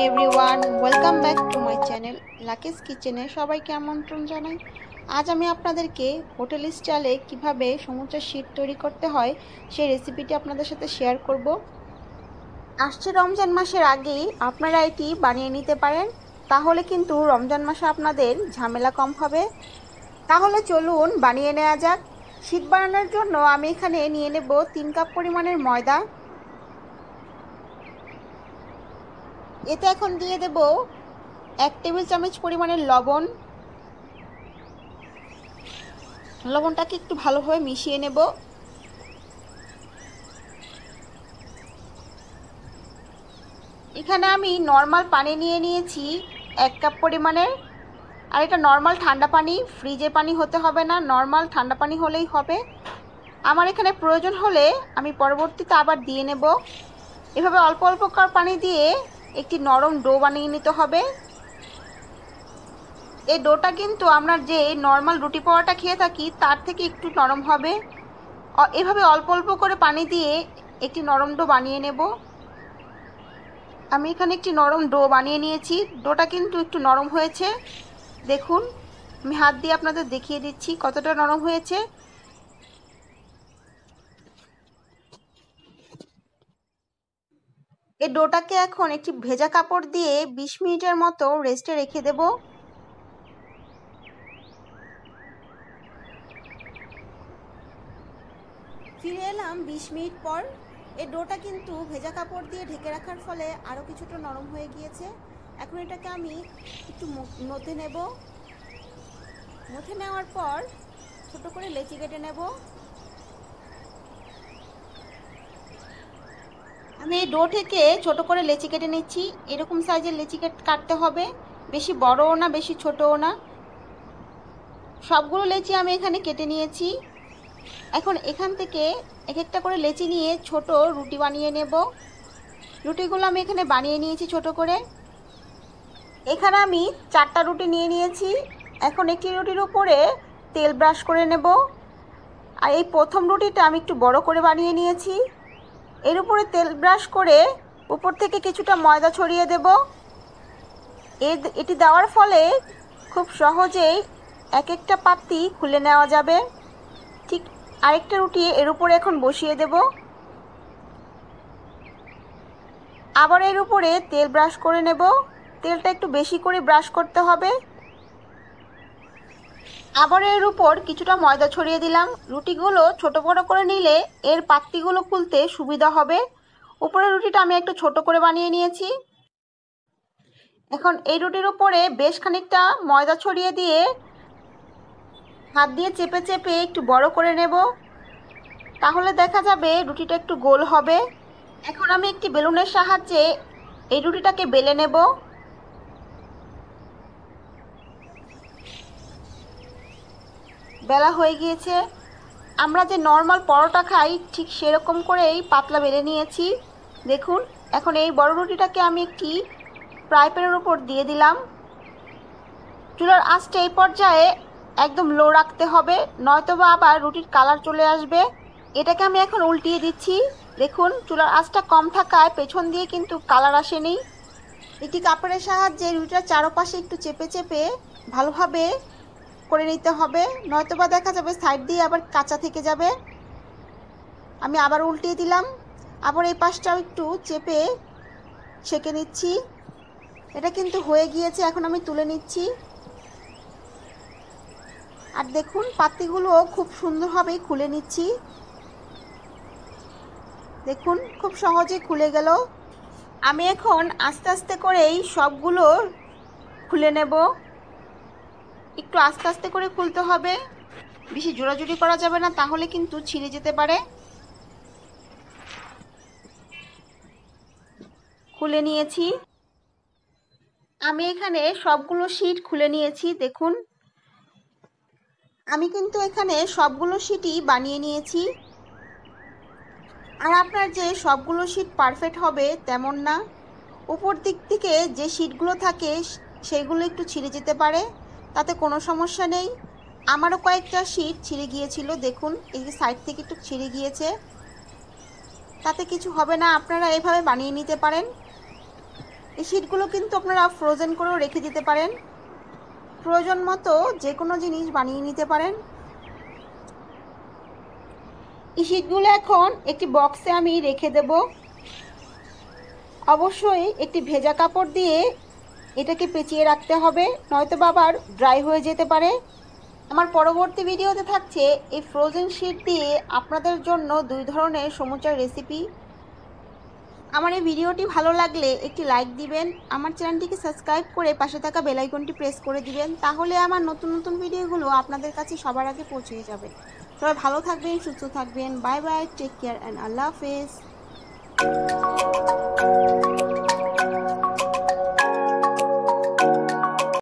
Everyone, welcome back to my channel Lucky's কিচেনে সবাইকে আমন্ত্রণ জানাই। আজ আমি আপনাদেরকে হোটেল স্টাইলে কিভাবে সমুদ্রের শীত তৈরি করতে হয় সেই রেসিপিটি আপনাদের সাথে শেয়ার করব। আসছে রমজান মাসের আগেই আপনারা এটি বানিয়ে নিতে পারেন, তাহলে কিন্তু রমজান মাসে আপনাদের ঝামেলা কম হবে। তাহলে চলুন বানিয়ে নেওয়া যাক। শীত বানানোর জন্য আমি এখানে নিয়ে নেব 3 কাপ পরিমাণের ময়দা। এতে এখন দিয়ে দেব 1 টেবিল চামচ পরিমাণের লবণ। লবণটাকে একটু ভালোভাবে মিশিয়ে নেব। এখানে আমি নর্মাল পানি নিয়ে নিয়েছি 1 কাপ পরিমাণের। আর এটা নর্মাল ঠান্ডা পানি, ফ্রিজের পানি হতে হবে না, নর্মাল ঠান্ডা পানি হলেই হবে। আমার এখানে প্রয়োজন হলে আমি পরবর্তীতে আবার দিয়ে নেব। এভাবে অল্প অল্প করে পানি দিয়ে একটি নরম ডো বানিয়ে নিতে হবে। এই ডোটা কিন্তু আমরা যে নর্মাল রুটি পরোটা খেয়ে থাকি তার থেকে একটু নরম হবে। এভাবে অল্প অল্প করে পানি দিয়ে একটি নরম ডো বানিয়ে নেব। আমি এখানে একটি নরম ডো বানিয়ে নিয়েছি। ডোটা কিন্তু একটু নরম হয়েছে, দেখুন। আমি হাত দিয়ে আপনাদের দেখিয়ে দিচ্ছি কতটা নরম হয়েছে। এই ডোটাকে এখন একটি ভেজা কাপড় দিয়ে 20 মিনিটের মতো রেস্টে রেখে দেব। ফিরে এলাম 20 মিনিট পর। এই ডোটা কিন্তু ভেজা কাপড় দিয়ে ঢেকে রাখার ফলে আরও কিছুটা নরম হয়ে গিয়েছে। এখন এটাকে আমি একটু মথে নেব। মথে নেওয়ার পর ছোট করে লেচি কেটে নেব। আমি এই ডো থেকে ছোট করে লেচি কেটে নিচ্ছি। এরকম সাইজের লেচি কাটতে হবে, বেশি বড়ও না বেশি ছোটও না। সবগুলো লেচি আমি এখানে কেটে নিয়েছি। এখন এখান থেকে এক একটা করে লেচি নিয়ে ছোট রুটি বানিয়ে নেব। রুটিগুলো আমি এখানে বানিয়ে নিয়েছি ছোট করে। এখানে আমি 4টা রুটি নিয়ে নিয়েছি। এখন একটি রুটির উপরে তেল ব্রাশ করে নেব। আর এই প্রথম রুটিটা আমি একটু বড় করে বানিয়ে নিয়েছি। এর উপরে তেল ব্রাশ করে উপর থেকে কিছুটা ময়দা ছড়িয়ে দেব। এটি দেওয়ার ফলে খুব সহজেই এক একটা পাত্তি খুলে নেওয়া যাবে। ঠিক আরেকটা রুটি এর উপরে এখন বসিয়ে দেব। আবার এর উপরে তেল ব্রাশ করে নেব। তেলটা একটু বেশি করে ব্রাশ করতে হবে। আবার এর উপর কিছুটা ময়দা ছড়িয়ে দিলাম। রুটিগুলো ছোট বড় করে নিলে এর পাত্তিগুলো খুলতে সুবিধা হবে। উপরের রুটিটা আমি একটু ছোট করে বানিয়ে নিয়েছি। এখন এই রুটির উপরে বেশ খানিকটা ময়দা ছড়িয়ে দিয়ে হাত দিয়ে চেপে চেপে একটু বড় করে নেব, তাহলে দেখা যাবে রুটিটা একটু গোল হবে। এখন আমি একটি বেলুনের সাহায্যে এই রুটিটাকে বেলে নেব। বেলা হয়ে গিয়েছে। আমরা যে নর্মাল পরোটা খাই ঠিক সেরকম করেই পাতলা বেলে নিয়েছি, দেখুন। এখন এই বড় রুটিটাকে আমি একটি ফ্রাই প্যানের উপর দিয়ে দিলাম। চুলার আঁচটা এই পর্যায়ে একদম লো রাখতে হবে, নয়তোবা আবার রুটির কালার চলে আসবে। এটাকে আমি এখন উল্টিয়ে দিচ্ছি। দেখুন, চুলার আঁচটা কম থাকায় পেছন দিয়ে কিন্তু কালার আসেনি। এটি কাপড়ের সাহায্যে রুটিটার চারপাশে একটু চেপে চেপে ভালোভাবে করে নিতে হবে, নয়তোবা দেখা যাবে সাইড দিয়ে আবার কাঁচা থেকে যাবে। আমি আবার উল্টিয়ে দিলাম। আবার এই পাশটাও একটু চেপে সেঁকে নিচ্ছি। এটা কিন্তু হয়ে গিয়েছে, এখন আমি তুলে নিচ্ছি। আর দেখুন, পাত্তিগুলো খুব সুন্দরভাবেই খুলে নিচ্ছি। দেখুন, খুব সহজে খুলে গেল। আমি এখন আস্তে আস্তে করেই সবগুলো খুলে নেব। একটু আস্তে আস্তে করে খুলতে হবে, বেশি জোরাজুরি করা যাবে না, তাহলে কিন্তু ছিঁড়ে যেতে পারে। খুলে নিয়েছি। আমি এখানে সবগুলো শীট খুলে নিয়েছি, দেখুন। আমি কিন্তু এখানে সবগুলো শীটই বানিয়ে নিয়েছি। আর আপনার যে সবগুলো শীট পারফেক্ট হবে তেমন না। উপর দিক থেকে যে শীটগুলো থাকে সেইগুলো একটু ছিঁড়ে যেতে পারে, তাতে কোনো সমস্যা নেই। আমারও কয়েকটা শীট ছিঁড়ে গিয়েছিল, দেখুন। এই যে সাইড থেকে একটু ছিঁড়ে গিয়েছে, তাতে কিছু হবে না। আপনারা এভাবে বানিয়ে নিতে পারেন। এই শীটগুলো কিন্তু আপনারা ফ্রোজেন করেও রেখে দিতে পারেন, প্রয়োজন মতো যে কোনো জিনিস বানিয়ে নিতে পারেন। এই শীটগুলো এখন একটি বক্সে আমি রেখে দেব। অবশ্যই একটি ভেজা কাপড় দিয়ে এটাকে পেঁচিয়ে রাখতে হবে, নয়তো আবার ড্রাই হয়ে যেতে পারে। আমার পরবর্তী ভিডিওতে থাকছে এই ফ্রোজেন শীট দিয়ে আপনাদের জন্য 2 ধরনের সমুচার রেসিপি। আমার এই ভিডিওটি ভালো লাগলে একটি লাইক দিবেন, আমার চ্যানেলটিকে সাবস্ক্রাইব করে পাশে থাকা বেল আইকনটি প্রেস করে দিবেন, তাহলে আমার নতুন নতুন ভিডিওগুলো আপনাদের কাছে সবার আগে পৌঁছে যাবে। সবাই ভালো থাকবেন, সুস্থ থাকবেন। Bye bye, take care and আল্লাহ হাফেজ।